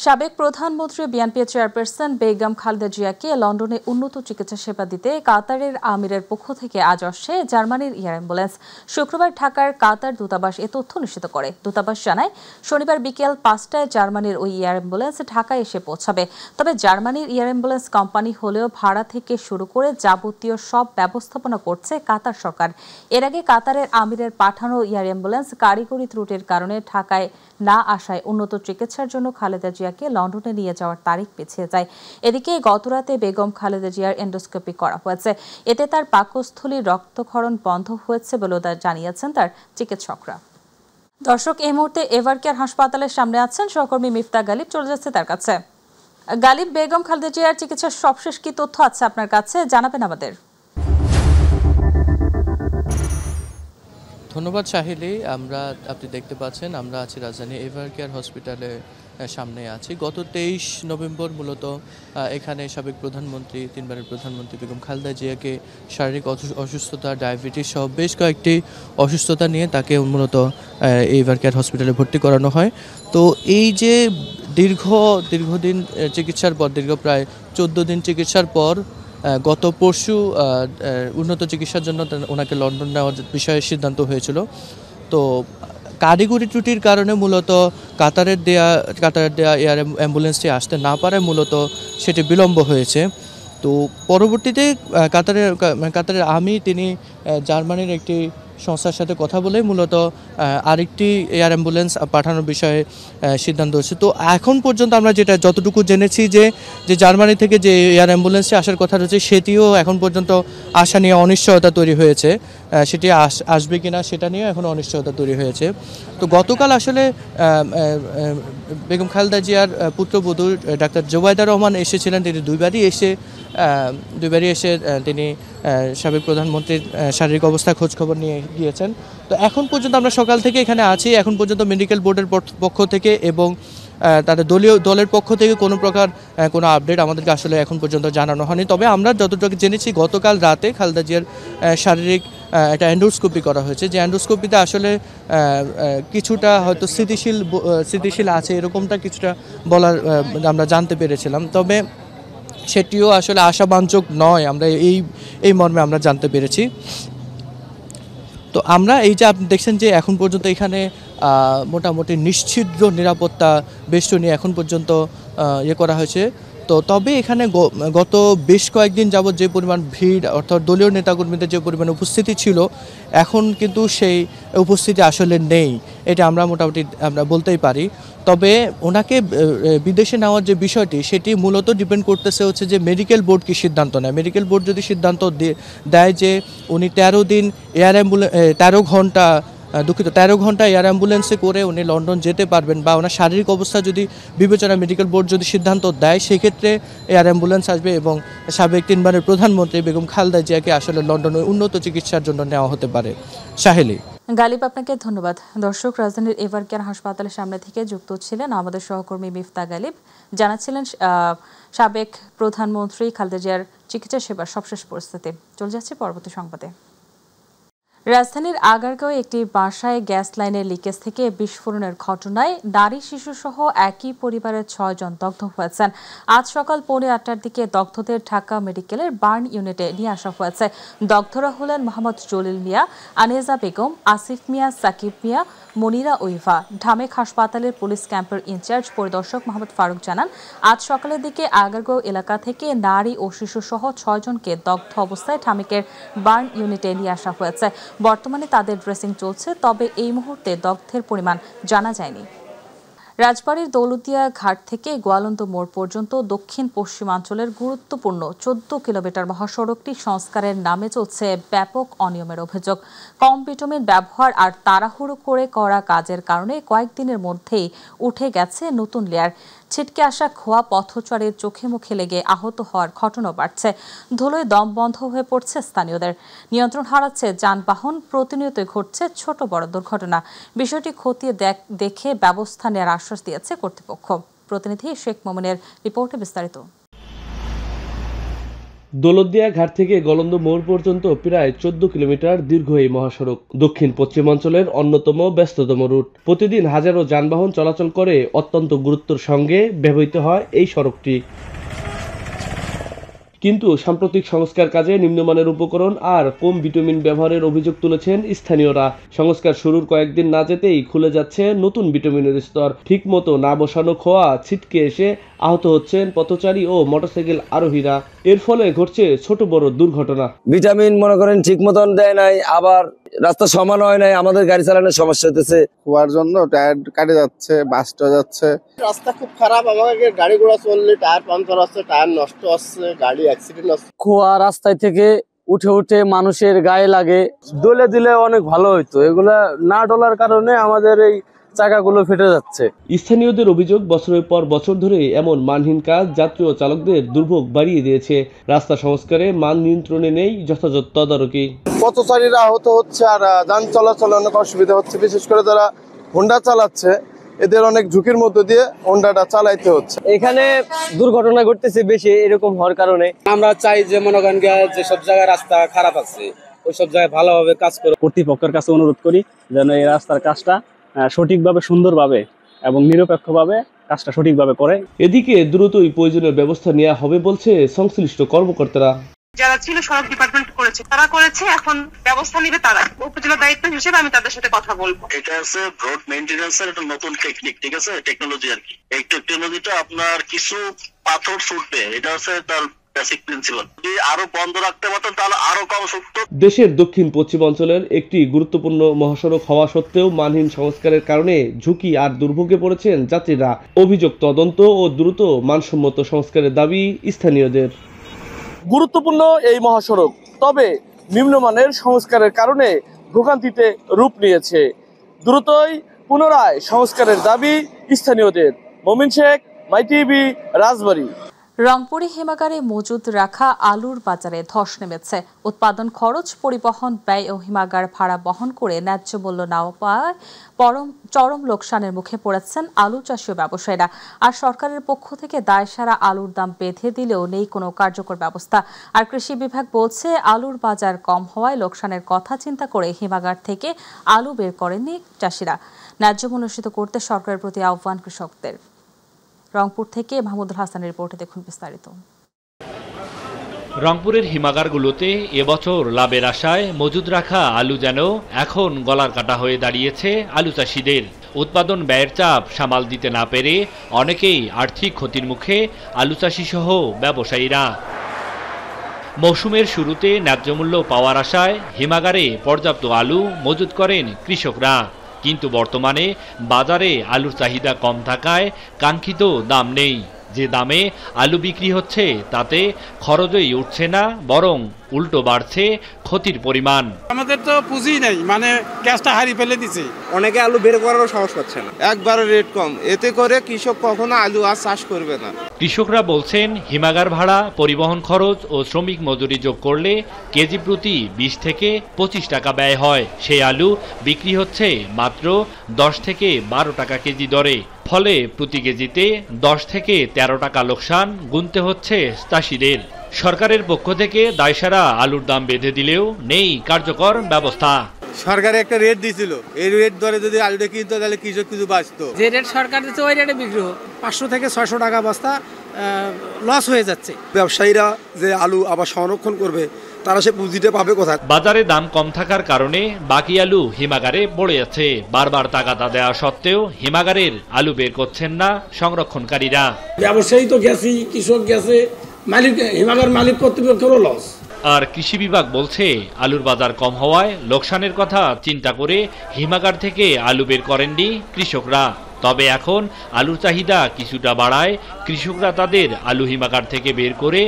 সাবেক প্রধানমন্ত্রী BNP chairperson Begum Khaleda জিয়াকে লন্ডনে উন্নত চিকিৎসা সেবা দিতে কাতারের আমিরের পক্ষ থেকে আজ আসছে জার্মানির এয়ার অ্যাম্বুলেন্স। শুক্রবার ঢাকার কাতার দূতাবাস এ তথ্য নিশ্চিত করে। দূতাবাস জানায়, শনিবার বিকেল 5টায় জার্মানির ওই এয়ার অ্যাম্বুলেন্স ঢাকায় এসে পৌঁছাবে। তবে জার্মানির এয়ার অ্যাম্বুলেন্স কোম্পানি হলেও ভাড়া থেকে শুরু করে যাবতীয় সব ব্যবস্থাপনা করছে কাতার সরকার। এর আগে কাতারের আমিরের পাঠানো এয়ার অ্যাম্বুলেন্স কারিগরি ত্রুটির কারণে ঢাকায় না আসায় উন্নত চিকিৎসার জন্য খালেদা জিয়াকে লন্ডনে নিয়ে যাওয়ার তারিখ পিছিয়ে যায়। এদিকে গতরাতে বেগম খালেদা জিয়ার এন্ডোস্কোপি করা হয়েছে। এতে তার পাকস্থলীর রক্তক্ষরণ বন্ধ হয়েছে বলে জানিয়েছেন তার চিকিৎসকরা। দর্শক, এই মুহূর্তে এভারকেয়ার হাসপাতালের সামনে আছেন সহকর্মী মিফতা গালিব, চলে যাচ্ছে তার কাছে। গালিব, বেগম খালেদা জিয়ার চিকিৎসার সবশেষ কি তথ্য আছে আপনার কাছে, জানাবেন আমাদের। ধন্যবাদ শাহিলি। আপনি দেখতে পাচ্ছেন আমরা আছি রাজধানী এভারকেয়ার হসপিটালে সামনে আছি। গত 23 নভেম্বর মূলত এখানে সাবেক প্রধানমন্ত্রী, তিনবারের প্রধানমন্ত্রী বেগম খালেদা জিয়াকে শারীরিক অসুস্থতা, ডায়াবেটিস সহ বেশ কয়েকটি অসুস্থতা নিয়ে তাকে মূলত এভারকেয়ার হসপিটালে ভর্তি করানো হয়। তো এই যে দীর্ঘদিন চিকিৎসার পর, দীর্ঘ প্রায় 14 দিন চিকিৎসার পর গত পরশু উন্নত চিকিৎসার জন্য ওনাকে লন্ডন নেওয়ার বিষয়ে সিদ্ধান্ত হয়েছিল। তো কারিগরি ত্রুটির কারণে মূলত কাতারের দেয়া এয়ার অ্যাম্বুলেন্সটি আসতে না পারায় মূলত সেটি বিলম্ব হয়েছে। তো পরবর্তীতে কাতারের তিনি জার্মানির একটি সংস্থার সাথে কথা বলে মূলত আরেকটি এয়ার অ্যাম্বুলেন্স পাঠানোর বিষয়ে সিদ্ধান্ত হয়েছে। তো এখন পর্যন্ত আমরা যতটুকু জেনেছি যে জার্মানি থেকে যে এয়ার অ্যাম্বুলেন্সটি আসার কথা রয়েছে, সেটিও এখন পর্যন্ত আসা নিয়ে অনিশ্চয়তা তৈরি হয়েছে। সেটি আসবে কিনা সেটা নিয়ে এখন অনিশ্চয়তা তৈরি হয়েছে। তো গতকাল আসলে বেগম খালেদা জিয়ার পুত্রবধূ ডাক্তার জোবাইদা রহমান এসেছিলেন। তিনি দুইবারই এসে তিনি সাবেক প্রধানমন্ত্রীর শারীরিক অবস্থা খোঁজখবর নিয়ে গিয়েছেন। তো এখন পর্যন্ত আমরা সকাল থেকে এখানে আছি। এখন পর্যন্ত মেডিকেল বোর্ডের পক্ষ থেকে এবং তাদের দলের পক্ষ থেকে কোনো আপডেট আমাদেরকে আসলে এখন পর্যন্ত জানানো হয়নি। তবে আমরা যতটুকু জেনেছি, গতকাল রাতে খালেদা জিয়ার শারীরিক একটা এন্ডোস্কোপি করা হয়েছে, যে এন্ডোস্কোপিতে আসলে কিছুটা হয়তো স্থিতিশীল আছে, এরকমটা কিছুটা আমরা জানতে পেরেছিলাম। তবে সেটিও আসলে আশাবাঞ্ছক নয়, আমরা এই মর্মে আমরা জানতে পেরেছি। তো আমরা এই যে আপনি দেখছেন যে এখন পর্যন্ত এখানে মোটামুটি নিশ্ছিদ্র নিরাপত্তা বেষ্টনী এখন পর্যন্ত করা হয়েছে। তবে এখানে গত বেশ কয়েকদিন যাবৎ যে পরিমাণ ভিড়, অর্থাৎ দলীয় নেতাকর্মীদের যে পরিমাণ উপস্থিতি ছিল, এখন কিন্তু সেই উপস্থিতি আসলে নেই, এটা আমরা মোটামুটি বলতেই পারি। তবে ওনাকে বিদেশে নেওয়ার যে বিষয়টি, সেটি মূলত ডিপেন্ড করতেছে হচ্ছে যে মেডিকেল বোর্ড কি সিদ্ধান্ত নেয়। মেডিকেল বোর্ড যদি সিদ্ধান্ত দেয় যে উনি 13 ঘন্টা এয়ার অ্যাম্বুলেন্সে করে উনি লন্ডন যেতে পারবেন, বা ওনার শারীরিক অবস্থা যদি বিবেচনা মেডিকেল বোর্ড যদি সিদ্ধান্ত দেয়, সেক্ষেত্রে এয়ার অ্যাম্বুলেন্স আসবে এবং সাবেক তিনবারের প্রধানমন্ত্রী বেগম খালেদা জিয়াকে আসলে লন্ডনে উন্নত চিকিৎসার জন্য নেওয়া হতে পারে। শাহেলি। গালিব, আপনাকে ধন্যবাদ। দর্শক, রাজধানীর এভারকেয়ার হাসপাতালের সামনে থেকে যুক্ত ছিলেন আমাদের সহকর্মী মিফতা গালিব, জানাচ্ছিলেন সাবেক প্রধানমন্ত্রী খালেদা জিয়ার চিকিৎসা সেবার সবশেষ পরিস্থিতি। চলে যাচ্ছে পরবর্তী সংবাদে। রাজধানীর আগারগাঁওয়ে একটি বাসায় গ্যাস লাইনের লিকেজ থেকে বিস্ফোরণের ঘটনায় নারী শিশু সহ একই পরিবারের 6 জন দগ্ধ হয়েছেন। আজ সকাল 8:45টার দিকে দগ্ধদের ঢাকা মেডিকেলের বার্ন ইউনিটে নিয়ে আসা হয়েছে। দগ্ধরা হলেন মোহাম্মদ জলিল মিয়া, আনেজা বেগম, আসিফ মিয়া, সাকিব মিয়া, মনিরা ওইভা। ঢামেক হাসপাতালের পুলিশ ক্যাম্পের ইনচার্জ পরিদর্শক মোহাম্মদ ফারুক জানান, আজ সকালের দিকে আগারগাঁও এলাকা থেকে নারী ও শিশু সহ 6 জনকে দগ্ধ অবস্থায় ঢামেকের বার্ন ইউনিটে নিয়ে আসা হয়েছে। বর্তমানে তাদের ড্রেসিং চলছে, তবে এই মুহূর্তে দগ্ধের পরিমাণ জানা যায়নি। রাজবাড়ীর দৌলতদিয়া ঘাট থেকে গোয়ালন্দ মোড় পর্যন্ত দক্ষিণ পশ্চিমাঞ্চলের গুরুত্বপূর্ণ 14 কিলোমিটার মহাসড়কটি সংস্কারের নামে চলছে ব্যাপক অনিয়মের অভিযোগ। কম বিটুমিন ব্যবহার আর তাড়াহুড়ো করে করা কাজের কারণে কয়েকদিনের মধ্যেই উঠে গেছে নতুন লেয়ার। ছিটকে আসা খোয়া পথচারীর চোখে মুখে লেগে আহত হওয়ার ঘটনা বাড়ছে। ধুলোয় দম বন্ধ হয়ে পড়ছে স্থানীয়দের, নিয়ন্ত্রণ হারাচ্ছে যানবাহন, প্রতিনিয়ত ঘটছে ছোট বড় দুর্ঘটনা। বিষয়টি খতিয়ে দেখে ব্যবস্থা নেওয়ার আশ্বাস দিয়েছে কর্তৃপক্ষ। প্রতিনিধি শেখ মোমেনের রিপোর্টে বিস্তারিত। দৌলতদিয়া ঘাট থেকে গলন্দ মোড় পর্যন্ত প্রায় 14 কিলোমিটার দীর্ঘ এই মহাসড়ক দক্ষিণ পশ্চিমাঞ্চলের অন্যতম ব্যস্ততম রুট। প্রতিদিন হাজারো যানবাহন চলাচল করে অত্যন্ত গুরুত্বের সঙ্গে ব্যবহৃত হয় এই সড়কটি। কিন্তু সাম্প্রতিক সংস্কার কাজে নিম্নমানের উপকরণ আর কম ভিটামিন ব্যবহারের অভিযোগ তুলেছেন স্থানীয়রা। সংস্কার শুরুর কয়েকদিন না যেতেই খুলে যাচ্ছে নতুন ভিটামিনের স্তর। ঠিকমতো না বসানো খোয়া ছিটকে এসে আহত হচ্ছেন পথচারী ও মোটরসাইকেল আরোহীরা। এর ফলে ঘটছে ছোট বড় দুর্ঘটনা। ভিটামিন মনে করেন ঠিক মতন দেয় নাই, আবার রাস্তা সমান হয় নাই, আমাদের গাড়ি চালানোর সমস্যা হতেছে। খোয়ার জন্য টায়ার কাটে যাচ্ছে, বাসটা যাচ্ছে। রাস্তা খুব খারাপ, আমাদের গাড়ি ঘোড়া চললে টায়ার পাঞ্চার হচ্ছে, টায়ার নষ্ট হচ্ছে, গাড়ি অ্যাক্সিডেন্ট হচ্ছে। খোয়া রাস্তায় থেকে উঠে উঠে মানুষের গায়ে লাগে। দলে দিলে অনেক ভালো হইতো, এগুলা না ডলার কারণে আমাদের এই চাকাগুলো ফেটে যাচ্ছে। স্থানীয়দের অভিযোগ, বছরের পর বছর ধরে এমন মানহীন কাজ যাত্রী ও চালকদের দুর্ভোগ বাড়িয়ে দিয়েছে। রাস্তা সংস্কারে মান নিয়ন্ত্রণে নেই যথাযথ তদারকি। পথচারীরা আহত হচ্ছে আর যান চলাচলে অনেক অসুবিধা হচ্ছে। বিশেষ করে যারা হোন্ডা চালাচ্ছে এদের অনেক ঝুঁকির মধ্য দিয়ে হোন্ডাটা চালাইতে হচ্ছে। এখানে দুর্ঘটনা ঘটতেছে বেশি এরকম হওয়ার কারণে। আমরা চাই যে মনে করেন যে সব জায়গায় রাস্তা খারাপ আছে ওই সব জায়গায় ভালোভাবে কাজ করে। কর্তৃপক্ষের কাছে অনুরোধ করি যেন এই রাস্তার কাজটা সঠিকভাবে, সুন্দরভাবে এবং নিরপেক্ষভাবে কাজটা সঠিকভাবে করে। এদিকে দ্রুতই প্রয়োজনীয় ব্যবস্থা নেওয়া হবে বলছে সংশ্লিষ্ট কর্মকর্তারা। যারা ছিল সড়ক ডিপার্টমেন্ট করেছে, তারা করেছে, এখন ব্যবস্থা নিবে তারা। উপজেলা দায়িত্ব হিসেবে আমি তাদের সাথে কথা বলবো। এটা আছে রোড মেইনটেনেন্সের একটা নতুন টেকনিক, ঠিক আছে, টেকনোলজি আর কি। এই টেকনোলজিটা আপনার কিছু পাথর ছুটবে, এটা হচ্ছে তার বেসিক প্রিন্সিপাল। যদি আরো বন্ধ রাখতে পারতেন তাহলে আরো কম ছুটতো। দেশের দক্ষিণ পশ্চিমাঞ্চলের একটি গুরুত্বপূর্ণ মহাসড়ক হওয়া সত্ত্বেও মানহীন সংস্কারের কারণে ঝুঁকি আর দুর্ভোগে পড়েছেন যাত্রীরা। অভিযোগ তদন্ত ও দ্রুত মানসম্মত সংস্কারের দাবি স্থানীয়দের। গুরুত্বপূর্ণ এই মহাসড়ক, তবে নিম্নমানের সংস্কারের কারণে ভোগান্তিতে রূপ নিয়েছে। দ্রুতই পুনরায় সংস্কারের দাবি স্থানীয়দের। মমিন শেখ, মাই টিভি, রাজবাড়ী। রংপুরে হিমাগারে মজুদ রাখা আলুর বাজারে ধস নেমেছে। উৎপাদন খরচ, পরিবহন ব্যয় ও হিমাগার ভাড়া বহন করে ন্যায্য মূল্য নাও পাওয়ায় চরম লোকসানের মুখে পড়েছেন আলু চাষী ও ব্যবসায়ীরা। আর সরকারের পক্ষ থেকে দায়সারা আলুর দাম বেঁধে দিলেও নেই কোনো কার্যকর ব্যবস্থা। আর কৃষি বিভাগ বলছে আলুর বাজার কম হওয়ায় লোকসানের কথা চিন্তা করে হিমাগার থেকে আলু বের করেননি চাষিরা। ন্যায্য মূল্য নিশ্চিত করতে সরকারের প্রতি আহ্বান কৃষকদের। রংপুর থেকে মাহমুদুল হাসানের রিপোর্টে দেখুন বিস্তারিত। রংপুরের হিমাগারগুলোতে এবছর লাভের আশায় মজুদ রাখা আলু যেন এখন গলার কাটা হয়ে দাঁড়িয়েছে আলু চাষিদের। উৎপাদন ব্যয়ের চাপ সামাল দিতে না পেরে অনেকেই আর্থিক ক্ষতির মুখে আলু চাষি সহ ব্যবসায়ীরা। মৌসুমের শুরুতে ন্যায্য মূল্য পাওয়ার আশায় হিমাগারে পর্যাপ্ত আলু মজুদ করেন কৃষকরা, কিন্তু বর্তমানে বাজারে আলুর চাহিদা কম থাকায় কাঙ্ক্ষিত দাম নেই। যে দামে আলু বিক্রি হচ্ছে তাতে খরচই উঠছে না, বরং উল্টো বাড়ছে ক্ষতির পরিমাণ। আমাদের তো পুঁজি নেই, মানে ক্যাশটা হারিয়ে ফেলে দিছে। অনেকে আলু বের করারও সাহস পাচ্ছে না, একবারে রেট কম, এতে করে কৃষক কখনো আলু আর চাষ করবে না। কৃষকরা বলছেন হিমাগার ভাড়া, পরিবহন খরচ ও শ্রমিক মজুরি যোগ করলে কেজি প্রতি 20 থেকে 25 টাকা ব্যয় হয়। সেই আলু বিক্রি হচ্ছে মাত্র 10 থেকে 12 টাকা কেজি দরে। ফলে প্রতি কেজিতে 10 থেকে 13 টাকা লোকসান গুনতে হচ্ছে চাষিদের। সরকারের পক্ষ থেকে দায়সারা আলুর দাম বেঁধে দিলেও নেই কার্যকর ব্যবস্থা। সরকারে একটা রেট দিয়েছিল, এই রেট ধরে যদি আলুটা কিনতো তাহলে কৃষক কিছু বাঁচতো। যে রেট সরকার দিচ্ছে ওই রেটে বিক্রি 500 থেকে 600 টাকা বস্তা লস হয়ে যাচ্ছে। ব্যবসায়ীরা যে আলু আবার সংরক্ষণ করবে তারা সে পুঁজিটা পাবে কোথায়? বাজারে দাম কম থাকার কারণে বাকি আলু হিমাগারে পড়ে আছে। বারবার তাগাদা দেওয়া সত্ত্বেও হিমাগারের আলু বের করছেন না সংরক্ষণকারীরা। ব্যবসায়ী তো গেছে, কৃষক গেছে, মালিক হিমাগার মালিক কর্তৃপক্ষেরও লস। আর কৃষি বিভাগ বলছে আলুর বাজার কম হওয়ায় লোকসানের কথা চিন্তা করে হিমাগার থেকে আলু বের করেননি কৃষকরা। তবে এখন আলুর চাহিদা কিছুটা বাড়ায় কৃষকরা তাদের আলু হিমাগার থেকে বের করে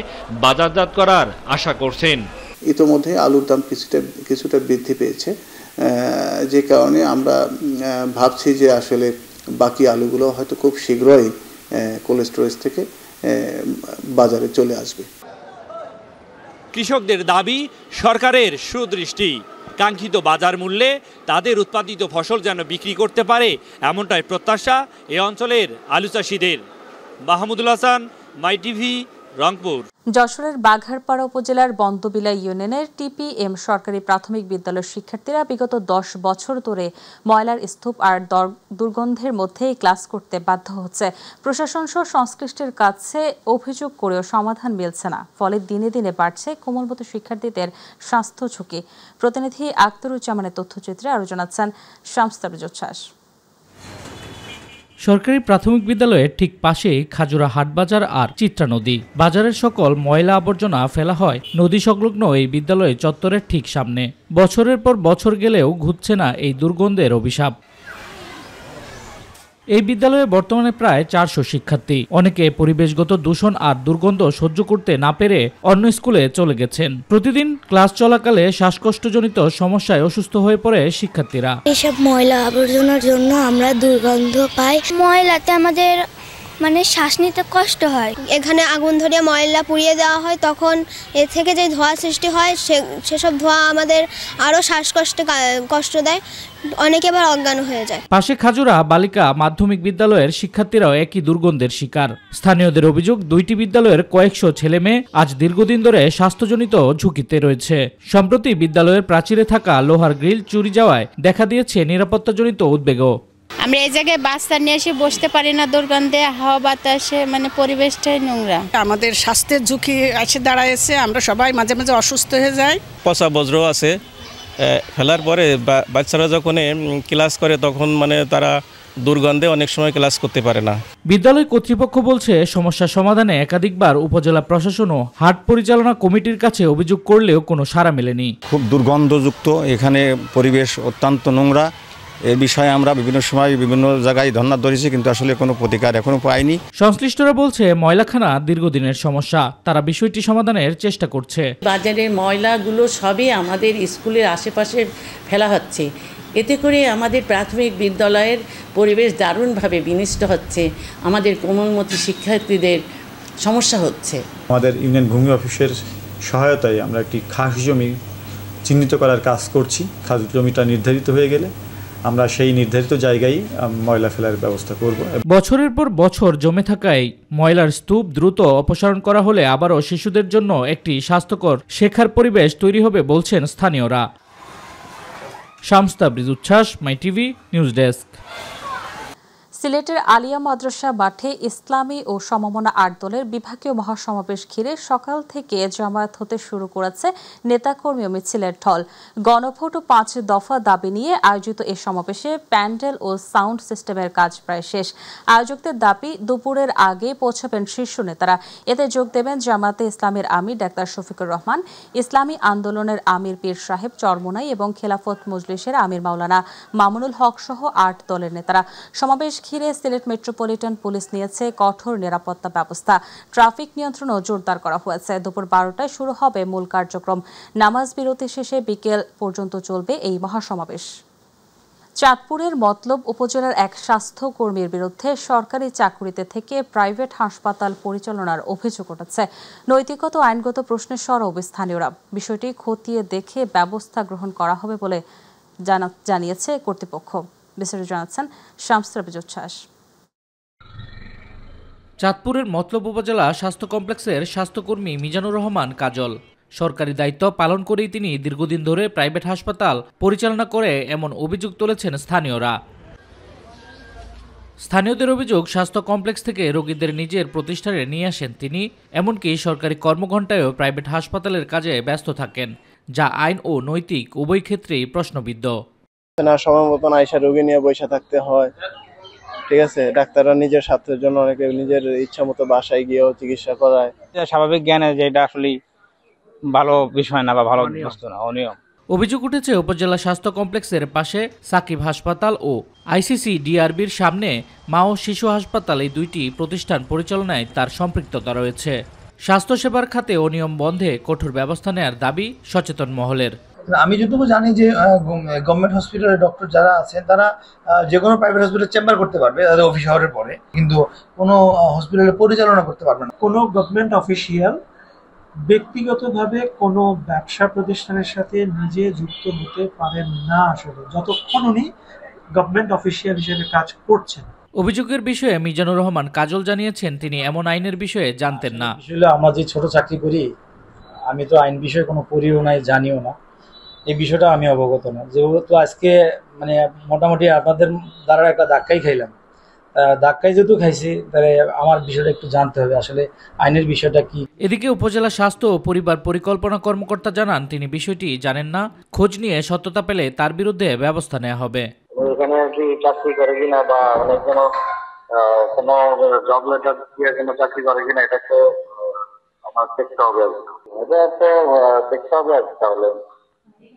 বাজারজাত করার আশা করছেন। ইতোমধ্যে আলুর দাম কিছুটা বৃদ্ধি পেয়েছে, যে কারণে আমরা ভাবছি যে আসলে বাকি আলুগুলো হয়তো খুব শীঘ্রই কোল্ড স্টোরেজ থেকে বাজারে চলে আসবে। কৃষকদের দাবি সরকারের সুদৃষ্টি, কাঙ্ক্ষিত বাজার মূল্যে তাদের উৎপাদিত ফসল যেন বিক্রি করতে পারে, এমনটাই প্রত্যাশা এ অঞ্চলের আলু চাষিদের। মাহমুদুল হাসান, মাই টিভি, রংপুর। যশোরের বাঘারপাড়া উপজেলার বন্দবিলা ইউনিয়নের টিপিএম সরকারি প্রাথমিক বিদ্যালয়ের শিক্ষার্থীরা বিগত 10 বছর ধরে ময়লার স্তূপ আর দুর্গন্ধের মধ্যেই ক্লাস করতে বাধ্য হচ্ছে। প্রশাসন সহ সংশ্লিষ্টের কাছে অভিযোগ করেও সমাধান মিলছে না, ফলে দিনে দিনে বাড়ছে কোমলমতি শিক্ষার্থীদের স্বাস্থ্য ঝুঁকি। প্রতিনিধি আক্তারুজ্জামানের তথ্যচিত্রে আরও জানাচ্ছেন শামস তাবরেজ উচ্ছ্বাস। সরকারি প্রাথমিক বিদ্যালয়ের ঠিক পাশেই খাজুরা হাটবাজার আর চিত্রা নদী। বাজারের সকল ময়লা আবর্জনা ফেলা হয় নদী সংলগ্ন এই বিদ্যালয় চত্বরের ঠিক সামনে। বছরের পর বছর গেলেও ঘুচছে না এই দুর্গন্ধের অভিশাপ। এই বিদ্যালয়ে বর্তমানে প্রায় 400 শিক্ষার্থী। অনেকে পরিবেশগত দূষণ আর দুর্গন্ধ সহ্য করতে না পেরে অন্য স্কুলে চলে গেছেন। প্রতিদিন ক্লাস চলাকালে শ্বাসকষ্টজনিত সমস্যায় অসুস্থ হয়ে পড়ে শিক্ষার্থীরা। এসব ময়লা আবর্জনার জন্য আমরা দুর্গন্ধ পাই। ময়লাতে আমাদের শ্বাস নিতে কষ্ট হয়। এখানে আগুন ধরিয়ে ময়লা পুড়িয়ে দেওয়া হয়, তখন এ থেকে যে ধোঁয়া সৃষ্টি হয় সেসব ধোঁয়া আমাদের আরও শ্বাসকষ্টে কষ্ট দেয়, অনেকে আবার অজ্ঞান হয়ে যায়। পাশে খাজুরা বালিকা মাধ্যমিক বিদ্যালয়ের শিক্ষার্থীরাও একই দুর্গন্ধের শিকার। স্থানীয়দের অভিযোগ, দুইটি বিদ্যালয়ের কয়েকশো ছেলে মেয়ে আজ দীর্ঘদিন ধরে স্বাস্থ্যজনিত ঝুঁকিতে রয়েছে। সম্প্রতি বিদ্যালয়ের প্রাচীরে থাকা লোহার গ্রিল চুরি যাওয়ায় দেখা দিয়েছে নিরাপত্তাজনিত উদ্বেগও। আমরা এই জায়গায় বাচ্চা নিয়ে এসে বসতে পারি না, দুর্গন্ধে, হাওয়া বাতাসে পরিবেশটাই নোংরা। আমাদের স্বাস্থ্যের ঝুঁকি এসে দাঁড়াইছে, আমরা সবাই মাঝে মাঝে অসুস্থ হয়ে যাই। পচা বজ্র আছে, ফেলার পরে বাচ্চারা যখন ক্লাস করে তখন তারা দুর্গন্ধে অনেক সময় ক্লাস করতে পারে না। বিদ্যালয় কর্তৃপক্ষ বলছে, সমস্যা সমাধানে একাধিকবার উপজেলা প্রশাসন ও হাট পরিচালনা কমিটির কাছে অভিযোগ করলেও কোনো সাড়া মেলেনি। খুব দুর্গন্ধযুক্ত, এখানে পরিবেশ অত্যন্ত নোংরা। এই বিষয়ে আমরা বিভিন্ন সময় বিভিন্ন জায়গায় ধর্ণা ধরেছি, কিন্তু আসলে কোনো প্রতিকার এখনো পাইনি। সংশ্লিষ্টরা বলছে, ময়লাখানা দীর্ঘদিনের সমস্যা, তারা বিষয়টি সমাধানের চেষ্টা করছে। বাজারের ময়লাগুলো সবই আমাদের স্কুলের আশেপাশে ফেলা হচ্ছে, এতে করে আমাদের প্রাথমিক বিদ্যালয়ের পরিবেশ দারুণভাবে বিনষ্ট হচ্ছে, আমাদের কোমলমতি শিক্ষার্থীদের সমস্যা হচ্ছে। আমাদের ইউনিয়ন ভূমি অফিসের সহায়তায় আমরা একটি খাস জমি চিহ্নিত করার কাজ করছি। খাস জমিটা নির্ধারিত হয়ে গেলে আমরা সেই নির্ধারিত জায়গায় ময়লা ফেলার ব্যবস্থা করব। বছরের পর বছর জমে থাকায় ময়লার স্তূপ দ্রুত অপসারণ করা হলে আবারও শিশুদের জন্য একটি স্বাস্থ্যকর শেখার পরিবেশ তৈরি হবে বলছেন স্থানীয়রা। শামস তাবরেজ উচ্ছ্বাস, মাই টিভি নিউজ ডেস্ক। সিলেটের আলিয়া মাদ্রাসা মাঠে ইসলামী ও সমমনা 8 দলের বিভাগীয় মহাসমাবেশ ঘিরে সকাল থেকে জামায়াত হতে শুরু করেছে নেতাকর্মী ও মিছিলের ঢল। গণভোট ও 5 দফা দাবি নিয়ে আয়োজিত এই সমাবেশে প্যান্ডেল ও সাউন্ড সিস্টেমের কাজ প্রায় শেষ। আয়োজকদের দাবি, দুপুরের আগে পৌঁছাবেন শীর্ষ নেতারা। এতে যোগ দেবেন জামায়াতে ইসলামের আমির ডাক্তার শফিকুর রহমান, ইসলামী আন্দোলনের আমির পীর সাহেব চরমোনাই এবং খেলাফত মজলিসের আমির মাওলানা মামুনুল হক সহ 8 দলের নেতারা। সমাবেশ ঘিরে সিলেট মেট্রোপলিটন পুলিশ নিয়েছে কঠোর নিরাপত্তা ব্যবস্থা। ট্রাফিক নিয়ন্ত্রণও জোরদার করা হয়েছে। দুপুর 12টায় শুরু হবে মূল কার্যক্রম। নামাজ বিরতি শেষে বিকেল পর্যন্ত চলবে এই মহাসমাবেশ। চাঁদপুরের মতলব উপজেলার এক স্বাস্থ্যকর্মীর বিরুদ্ধে সরকারি চাকুরিতে থেকে প্রাইভেট হাসপাতাল পরিচালনার অভিযোগ উঠেছে। নৈতিকতা ও আইনগত প্রশ্নে সরব স্থানীয়রা। বিষয়টি খতিয়ে দেখে ব্যবস্থা গ্রহণ করা হবে বলে জানিয়েছে কর্তৃপক্ষ। বিস্তারিত জানাচ্ছেন শামস তাবরেজ উচ্ছ্বাস। চাঁদপুরের মতলব উপজেলা স্বাস্থ্য কমপ্লেক্সের স্বাস্থ্যকর্মী মিজানুর রহমান কাজল। সরকারি দায়িত্ব পালন করেই তিনি দীর্ঘদিন ধরে প্রাইভেট হাসপাতাল পরিচালনা করে এমন অভিযোগ তুলেছেন স্থানীয়রা। স্থানীয়দের অভিযোগ, স্বাস্থ্য কমপ্লেক্স থেকে রোগীদের নিজের প্রতিষ্ঠানে নিয়ে আসেন তিনি, এমনকি সরকারি কর্মঘণ্টায়ও প্রাইভেট হাসপাতালের কাজে ব্যস্ত থাকেন, যা আইন ও নৈতিক উভয় ক্ষেত্রেই প্রশ্নবিদ্ধ। না, সময় মতন আইসা রোগী নিয়ে বসে থাকতে হয়, ঠিক আছে। ডাক্তাররা নিজের স্বাস্থ্যের জন্য অনেকে নিজের ইচ্ছা মতো বাসায় গিয়েও চিকিৎসা করায়। স্বাভাবিক জ্ঞানে যেটা আসলে ভালো বিষয় না বা ভালো বস্তু না, অনিয়ম। অভিযোগ উঠেছে উপজেলা স্বাস্থ্য কমপ্লেক্সের পাশে সাকিব হাসপাতাল ও আইসিসি ডিআরবির সামনে মা ও শিশু হাসপাতাল, এই দুইটি প্রতিষ্ঠান পরিচালনায় তার সম্পৃক্ততা রয়েছে। স্বাস্থ্যসেবার খাতে অনিয়ম বন্ধে কঠোর ব্যবস্থা নেওয়ার দাবি সচেতন মহলের। আমি যতটুকু জানি যে গভর্নমেন্ট হসপিটালের ডক্টর যারা আছেন তারা যে কোনো প্রাইভেট হসপিটালে চেম্বার করতে পারবে তাদের অফিস আওয়ারের পরে, কিন্তু কোনো হসপিটালে পরিচালনা করতে পারবে না। কোনো গভর্নমেন্ট অফিসিয়াল ব্যক্তিগতভাবে কোনো ব্যবসা প্রতিষ্ঠানের সাথে নিজে যুক্ত হতে পারেন না আসলে, যতক্ষণ উনি গভর্নমেন্ট অফিসিয়াল হিসেবে কাজ করছেন। অভিযোগের বিষয়ে মিজানুর রহমান কাজল জানিয়েছেন তিনি এমন আইনের বিষয়ে জানতেন না। আসলে আমরা যে ছোট চাকরি করি, আমি তো আইন বিষয়ে কোনো পড়িও নাই, জানিও না, এই বিষয়টা আমি অবগত না। যেহেতু আজকে মানে মোটামুটি আপনাদের দ্বারা একটা ধাক্কাই খাইলাম, ধাক্কাই যেহেতু খাইছি তাহলে আমার বিষয়টা একটু জানতে হবে আসলে আইনের বিষয়টা কি। এদিকে উপজেলা স্বাস্থ্য ও পরিবার পরিকল্পনা কর্মকর্তা জানান তিনি বিষয়টি জানেন না, খোঁজ নিয়ে সত্যতা পেলে তার বিরুদ্ধে ব্যবস্থা নেওয়া হবে। এখানে কি চাকরি করে কিনা বা অনেক কোনো জব লেটার দিয়ে কোনো চাকরি করে কিনা এটা তো আমার দেখতে হবে, এটা তো দেখতে হবে। তাহলে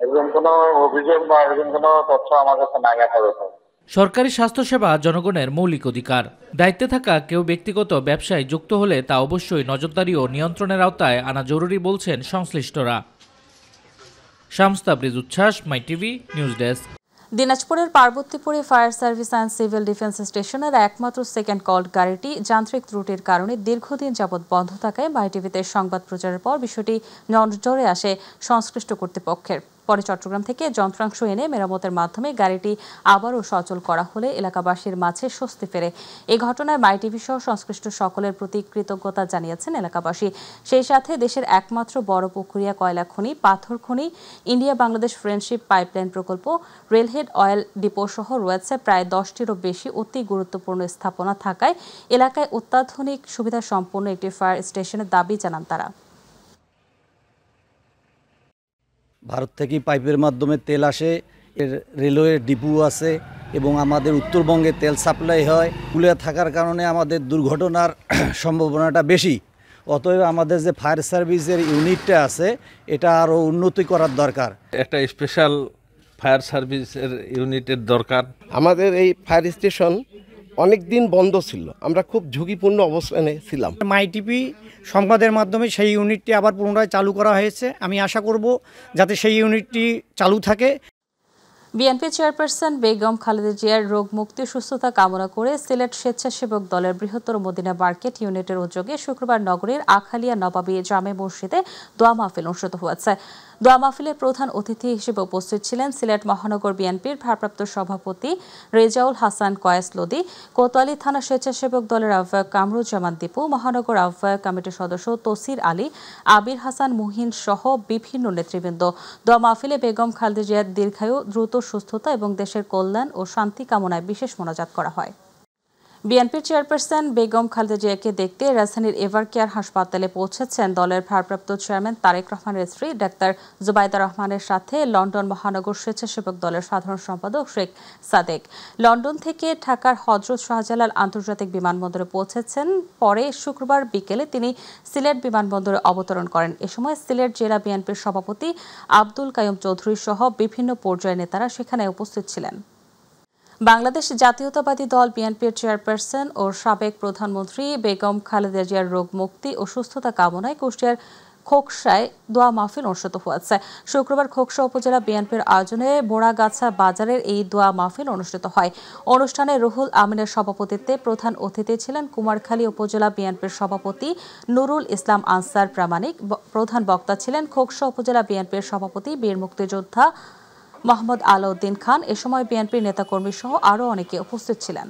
এরকম কোনো অভিযোগ বা এরকম কোনো তথ্য আমার কাছে না রাখা যাবে। সরকারি স্বাস্থ্যসেবা জনগণের মৌলিক অধিকার। দায়িত্বে থাকা কেউ ব্যক্তিগত ব্যবসায় যুক্ত হলে তা অবশ্যই নজরদারি ও নিয়ন্ত্রণের আওতায় আনা জরুরি বলছেন সংশ্লিষ্টরা। শামস তাবরিজ উচ্ছ্বাস, মাই টিভি নিউজ ডেস্ক। দিনাজপুরের পার্বতীপুরে fire service and civil defence স্টেশনের একমাত্র সেকেন্ড কল গাড়িটি যান্ত্রিক ত্রুটির কারণে দীর্ঘদিন যাবৎ বন্ধ থাকায় মাই টিভিতে সংবাদ প্রচারের পর বিষয়টি নজরে আসে সংশ্লিষ্ট কর্তৃপক্ষের। পরে চট্টগ্রাম থেকে যন্ত্রাংশ এনে মেরামতের মাধ্যমে গাড়িটি আবারও সচল করা হলে এলাকাবাসীর মাঝে স্বস্তি ফেরে। এই ঘটনায় মাই টিভি সহ সংশ্লিষ্ট সকলের প্রতি কৃতজ্ঞতা জানিয়েছেন এলাকাবাসী। সেই সাথে দেশের একমাত্র বড় পুকুরিয়া কয়লা খনি, পাথর খনি, ইন্ডিয়া বাংলাদেশ ফ্রেন্ডশিপ পাইপলাইন প্রকল্প, রেলহেড অয়েল ডিপো সহ রয়েছে প্রায় 10টিরও বেশি অতি গুরুত্বপূর্ণ স্থাপনা থাকায় এলাকায় অত্যাধুনিক সুবিধা সম্পন্ন একটি ফায়ার স্টেশনের দাবি জানান তারা। ভারত থেকে পাইপের মাধ্যমে তেল আসে, এর রেলওয়ে ডিপো আছে এবং আমাদের উত্তরবঙ্গে তেল সাপ্লাই হয়। পুলে থাকার কারণে আমাদের দুর্ঘটনার সম্ভাবনাটা বেশি। অতএব আমাদের যে ফায়ার সার্ভিসের ইউনিটটা আছে এটা আরও উন্নতি করার দরকার। একটা স্পেশাল ফায়ার সার্ভিসের ইউনিটের দরকার। আমাদের এই ফায়ার স্টেশন অনেক দিন বন্ধ ছিল, আমরা খুব ঝুঁকিপূর্ণ অবস্থানে ছিলাম। মাই টিভি সংবাদের মাধ্যমে সেই ইউনিটটি আবার পুনরায় চালু করা হয়েছে। আমি আশা করব যাতে সেই ইউনিটটি চালু থাকে। বিএনপি চেয়ারপারসন বেগম খালেদা জিয়ার রোগ মুক্তি সুস্থতা কামনা করে সিলেট স্বেচ্ছাসেবক দলের বৃহত্তর মদিনা মার্কেট ইউনিটের উদ্যোগে শুক্রবার নগরীর আখালিয়া নবাবী জামে মসজিদে দোয়া মাহফিল অনুষ্ঠিত হয়েছে। দোয়া মাহফিলের প্রধান অতিথি হিসেবে উপস্থিত ছিলেন সিলেট মহানগর বিএনপির ভারপ্রাপ্ত সভাপতি রেজাউল হাসান কয়েস লোদি, কোতোয়ালি থানা স্বেচ্ছাসেবক দলের আহ্বায়ক কামরুজ্জামান দীপু, মহানগর আহ্বায়ক কমিটির সদস্য তসির আলী, আবির হাসান মুহিন সহ বিভিন্ন নেতৃবৃন্দ। দোয়া মাহফিলে বেগম খালেদা জিয়ার দীর্ঘায়ু, দ্রুত সুস্থতা এবং দেশের কল্যাণ ও শান্তি কামনায় বিশেষ মোনাজাত করা হয়। বিএনপির চেয়ারপারসন বেগম খালেদা জিয়াকে দেখতে রাজধানীর এভারকেয়ার হাসপাতালে পৌঁছেছেন দলের ভারপ্রাপ্ত চেয়ারম্যান তারেক রহমানের স্ত্রী ডাক্তার জুবাইদা রহমানের সাথে লন্ডন মহানগর স্বেচ্ছাসেবক দলের সাধারণ সম্পাদক শেখ সাদেক। লন্ডন থেকে ঢাকার হযরত শাহজালাল আন্তর্জাতিক বিমানবন্দরে পৌঁছেছেন। পরে শুক্রবার বিকেলে তিনি সিলেট বিমানবন্দরে অবতরণ করেন। এ সময় সিলেট জেলা বিএনপির সভাপতি আব্দুল কাইয়ুম চৌধুরী সহ বিভিন্ন পর্যায়ের নেতারা সেখানে উপস্থিত ছিলেন। বাংলাদেশ জাতীয়তাবাদী দল বিএনপির চেয়ারপারসন ও সাবেক প্রধানমন্ত্রী বেগম খালেদা জিয়ার রোগ মুক্তি ও সুস্থতা কামনায় কুষ্টিয়ার খোকসায় দোয়া মাহফিল অনুষ্ঠিত হয়েছে। শুক্রবার খোকসা উপজেলা বিএনপির আয়োজনে বোড়াগাছা বাজারের এই দোয়া মাহফিল অনুষ্ঠিত হয়। অনুষ্ঠানে রুহুল আমিনের সভাপতিত্বে প্রধান অতিথি ছিলেন কুমারখালী উপজেলা বিএনপির সভাপতি নুরুল ইসলাম আনসার প্রামাণিক। প্রধান বক্তা ছিলেন খোকসা উপজেলা বিএনপির সভাপতি বীর মুক্তিযোদ্ধা মোহাম্মদ আলাউদ্দিন খান। এ সময় বিএনপির নেতাকর্মী সহ আরও অনেকে উপস্থিত ছিলেন।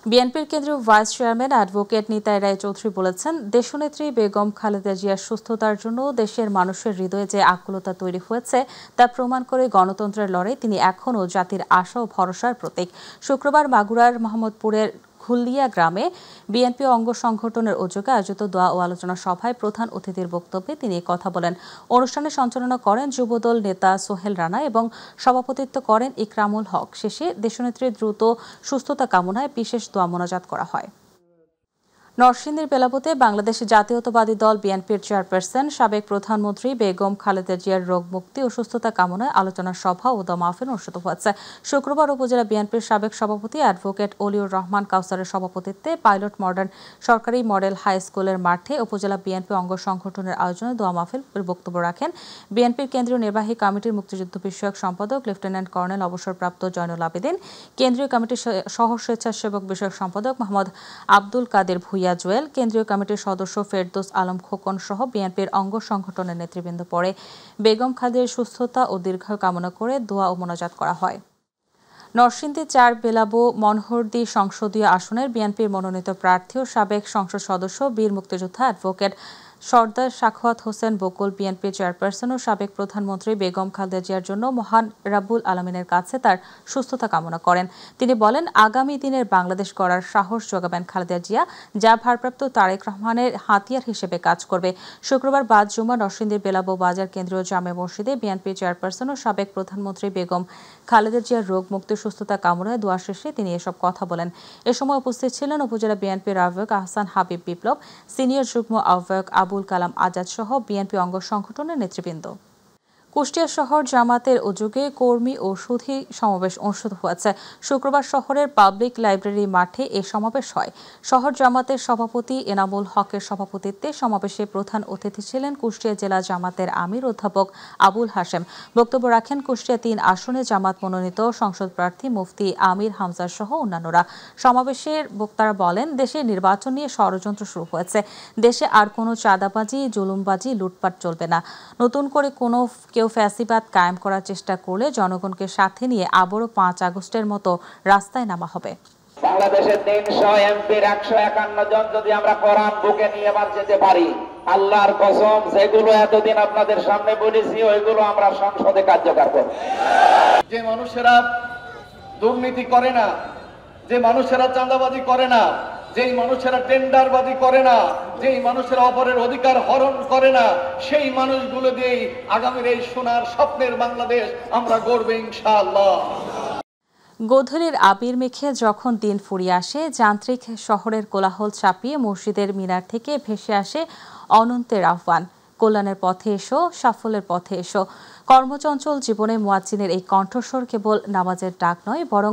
বিএনপির কেন্দ্রীয় ভাইস চেয়ারম্যান অ্যাডভোকেট নিতাই রায় চৌধুরী বলেছেন, দেশনেত্রী বেগম খালেদা জিয়ার সুস্থতার জন্য দেশের মানুষের হৃদয়ে যে আকুলতা তৈরি হয়েছে তা প্রমাণ করে গণতন্ত্রের লড়াই তিনি এখনও জাতির আশা ও ভরসার প্রতীক। শুক্রবার মাগুরার মোহাম্মদপুরের খুলিয়া গ্রামে বিএনপি অঙ্গ সংগঠনের উদ্যোগে আয়োজিত দোয়া ও আলোচনা সভায় প্রধান অতিথির বক্তব্যে তিনি কথা বলেন। অনুষ্ঠানে সঞ্চালনা করেন যুবদল নেতা সোহেল রানা এবং সভাপতিত্ব করেন ইকরামুল হক। শেষে দেশনেত্রীর দ্রুত সুস্থতা কামনায় বিশেষ দোয়া মোনাজাত করা হয়। নরসিংদীর বেলাবতে বাংলাদেশ জাতীয়তাবাদী দল বিএনপির চেয়ারপারসন সাবেক প্রধানমন্ত্রী বেগম খালেদা জিয়ার রোগ মুক্তি ও সুস্থতা কামনায় আলোচনা সভা ও দোয়া মাহফিল অনুষ্ঠিত হয়েছে। শুক্রবার উপজেলা বিএনপির সাবেক সভাপতি অ্যাডভোকেট অলিউর রহমান কাউসারের সভাপতিত্বে পাইলট মডার্ন সরকারি মডেল হাই স্কুলের মাঠে উপজেলা বিএনপি অঙ্গ সংগঠনের আয়োজনে দোয়া মাহফিল বক্তব্য রাখেন বিএনপির কেন্দ্রীয় নির্বাহী কমিটির মুক্তিযুদ্ধ বিষয়ক সম্পাদক লেফটেন্যান্ট কর্নেল অবসরপ্রাপ্ত জয়নুল আবেদিন, কেন্দ্রীয় কমিটির সহ স্বেচ্ছাসেবক বিষয়ক সম্পাদক মোহাম্মদ আব্দুল কাদের ভুইয়া জুয়েল, কেন্দ্রীয় কমিটির সদস্য ফেরদৌস আলম খোকন সহ বিএনপির অঙ্গ সংগঠনের নেতৃবৃন্দ। পরে বেগম খালেদার সুস্থতা ও দীর্ঘায়ু কামনা করে দোয়া ও মোনাজাত করা হয়। নরসিংদী ৪ বেলাবো মনোহরদী সংসদীয় আসনের বিএনপির মনোনীত প্রার্থী ও সাবেক সংসদ সদস্য বীর মুক্তিযোদ্ধা অ্যাডভোকেট সর্দার সাখাওয়াত হোসেন বকুল বিএনপি চেয়ারপারসন ও সাবেক প্রধানমন্ত্রী বেগম খালেদা জিয়ার জন্য মহান রাব্বুল আলামিনের কাছে তার সুস্থতা কামনা করেন। তিনি বলেন, আগামী দিনের বাংলাদেশ গড়ার সাহস যোগাবেন খালেদা জিয়া, যা ভারপ্রাপ্ত তারেক রহমানের হাতিয়ার হিসেবে কাজ করবে। শুক্রবার বাদ জুমা নরসিংদীর বেলাবো বাজার কেন্দ্রীয় জামে মসজিদে বিএনপি চেয়ারপারসন ও সাবেক প্রধানমন্ত্রী বেগম খালেদা জিয়ার রোগ মুক্তি সুস্থতা কামনায় দোয়া শেষে তিনি এসব কথা বলেন। এ সময় উপস্থিত ছিলেন উপজেলা বিএনপির আহ্বায়ক আহসান হাবিব বিপ্লব, সিনিয়র যুগ্ম আহ্বায়ক আবুল কালাম আজাদ সহ বিএনপি অঙ্গ সংগঠনের নেতৃবৃন্দ। কুষ্টিয়া শহর জামাতের উদ্যোগে কর্মী ও সুধী সমাবেশ অনুষ্ঠিত হয়েছে। শুক্রবার শহরের পাবলিক লাইব্রেরি মাঠে এ সমাবেশ হয়। শহর জামাতের সভাপতি এনামুল হকের সভাপতিত্বে সমাবেশে প্রধান অতিথি ছিলেন কুষ্টিয়া জেলা জামাতের আমির অধ্যাপক আবুল হাশেম। বক্তব্য রাখেন কুষ্টিয়া ৩ আসনে জামাত মনোনীত সংসদ প্রার্থী মুফতি আমির হামজা সহ অন্যান্যরা। সমাবেশের বক্তারা বলেন, দেশে নির্বাচন নিয়ে ষড়যন্ত্র শুরু হয়েছে। দেশে আর কোনো চাঁদাবাজি, জুলুমবাজি, লুটপাট চলবে না। নতুন করে কোনো কেউ ফ্যাসিবাদ কায়েম করার চেষ্টা করলে জনগণকে সাথে নিয়ে আবারও ৫ আগস্টের মতো রাস্তায় নামা হবে। বাংলাদেশের ৩০০ এমপির ১৫১ জন যদি আমরা কোরআন বুকে নিয়ে এবার যেতে পারি, আল্লাহর কসম যেগুলো এতদিন আপনাদের সামনে বলেছি ওইগুলো আমরা সংসদে কার্যকর করব। যে মানুষেরা দুর্নীতি করে না, যে মানুষেরা চাঁদাবাজি করে না, যেই মানুষেরা টেন্ডারবাজি করে না, যেই মানুষেরা অপরের অধিকার হরণ করে না, সেই মানুষগুলো দিয়েই আগামীর এই সোনার স্বপ্নের বাংলাদেশ আমরা গড়ব ইনশাআল্লাহ। গোধূলির আবির মেখে যখন দিন ফুরিয়ে আসে, যান্ত্রিক শহরের কোলাহল চাপিয়ে মসজিদের মিনার থেকে ভেসে আসে অনন্তের আহ্বান, কল্যাণের পথে এসো, সাফল্যের পথে এসো। কর্মচঞ্চল জীবনে মুয়াজ্জিনের এই কণ্ঠস্বর কেবল নামাজের ডাক নয়, বরং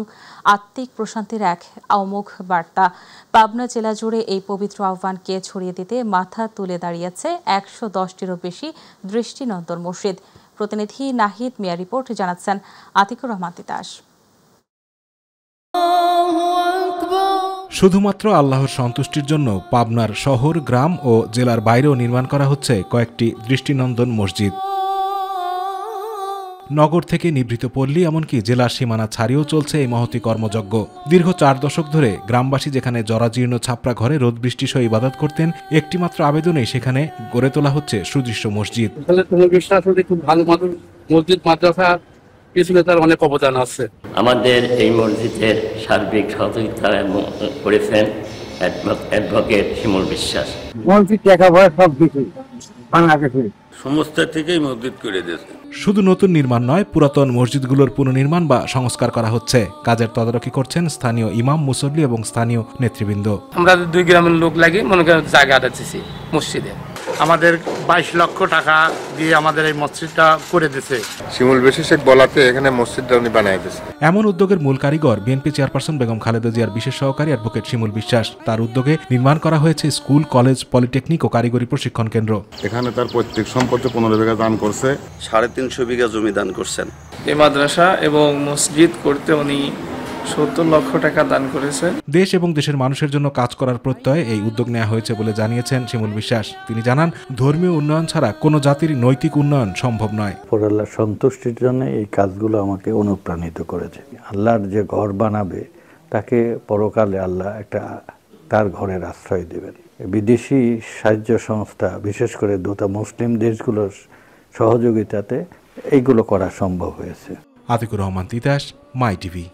আত্মিক প্রশান্তির এক অমোঘ বার্তা। পাবনা জেলা জুড়ে এই পবিত্র আহ্বানকে ছড়িয়ে দিতে মাথা তুলে দাঁড়িয়েছে ১১০টিরও বেশি দৃষ্টিনন্দন মসজিদ। প্রতিনিধি নাহিদ মিয়া রিপোর্ট জানাচ্ছেন আতিকুর রহমান তিতাস। শুধুমাত্র আল্লাহর সন্তুষ্টির জন্য পাবনার শহর, গ্রাম ও জেলার বাইরেও নির্মাণ করা হচ্ছে কয়েকটি দৃষ্টিনন্দন মসজিদ। নগর থেকে নিভৃত পল্লী এমনকি জেলার সীমানা ছাড়িয়েও চলছে এই মহতী কর্মযজ্ঞ। দীর্ঘ ৪ দশক ধরে গ্রামবাসী যেখানে জরাজীর্ণ ছাপড়া ঘরে রোদ বৃষ্টি সহ ইবাদত করতেন, একটিমাত্র আবেদনেই সেখানে গড়ে তোলা হচ্ছে সুদৃশ্য মসজিদ। খুব ভালো মসজিদ, মাদ্রাসা, পিছনে তার অনেক অবদান আছে। আমাদের এই মসজিদের সার্বিক সহযোগিতা করেছেন অ্যাডভোকেট শিমুল বিশ্বাস। মসজিদ দেখা ভয় সব কিছু বাংলাদেশে সমস্ত থেকেই মসজিদ করে দিয়েছে। শুধু নতুন নির্মাণ নয়, পুরাতন মসজিদগুলোর পুনর্নির্মাণ বা সংস্কার করা হচ্ছে। কাজের তদারকি করছেন স্থানীয় ইমাম, মুসল্লি এবং স্থানীয় নেতৃবৃন্দ। আমরা 2 গ্রামের লোক লাগি মনে করেন জায়গা দিচ্ছি মসজিদে। আমাদের 22 লক্ষ টাকা দিয়ে আমাদের এই মসজিদটা করে দিয়েছে। শিমুল বিশ্বাসের বলাতে এখানে মসজিদটা উনি বানিয়ে দিয়েছে। এমন উদ্যোগের মূল কারিগর বিএনপি চেয়ারপারসন বেগম খালেদা জিয়ার বিশেষ সহকারী অ্যাডভোকেট শিমুল বিশ্বাস। তার উদ্যোগে নির্মাণ করা হয়েছে স্কুল, কলেজ, পলিটেকনিক ও কারিগরি প্রশিক্ষণ কেন্দ্র। এখানে তার পৈতৃক সম্পত্তি 15 বিঘা দান করছে, 350 বিঘা জমি দান করছেন। এই মাদ্রাসা এবং মসজিদ করতে উনি 70 লক্ষ টাকা দান করেছেন। দেশ এবং দেশের মানুষের জন্য কাজ করার প্রত্যয়ে এই উদ্যোগ নেওয়া হয়েছে বলে জানিয়েছেন শিমুল বিশ্বাস। তিনি জানান, ধর্মীয় উন্নয়ন ছাড়া কোনো জাতির নৈতিক উন্নয়ন সম্ভব নয়। আল্লাহর সন্তুষ্টির জন্য এই কাজগুলো আমাকে অনুপ্রাণিত করেছে। আল্লাহর যে ঘর বানাবে তাকে পরকালে আল্লাহ একটা তার ঘরের আশ্রয় দেবেন। বিদেশি সাহায্য সংস্থা, বিশেষ করে মুসলিম দেশগুলোর সহযোগিতাতে এইগুলো করা সম্ভব হয়েছে। আতিকুর রহমান তিতাস, মাই টিভি।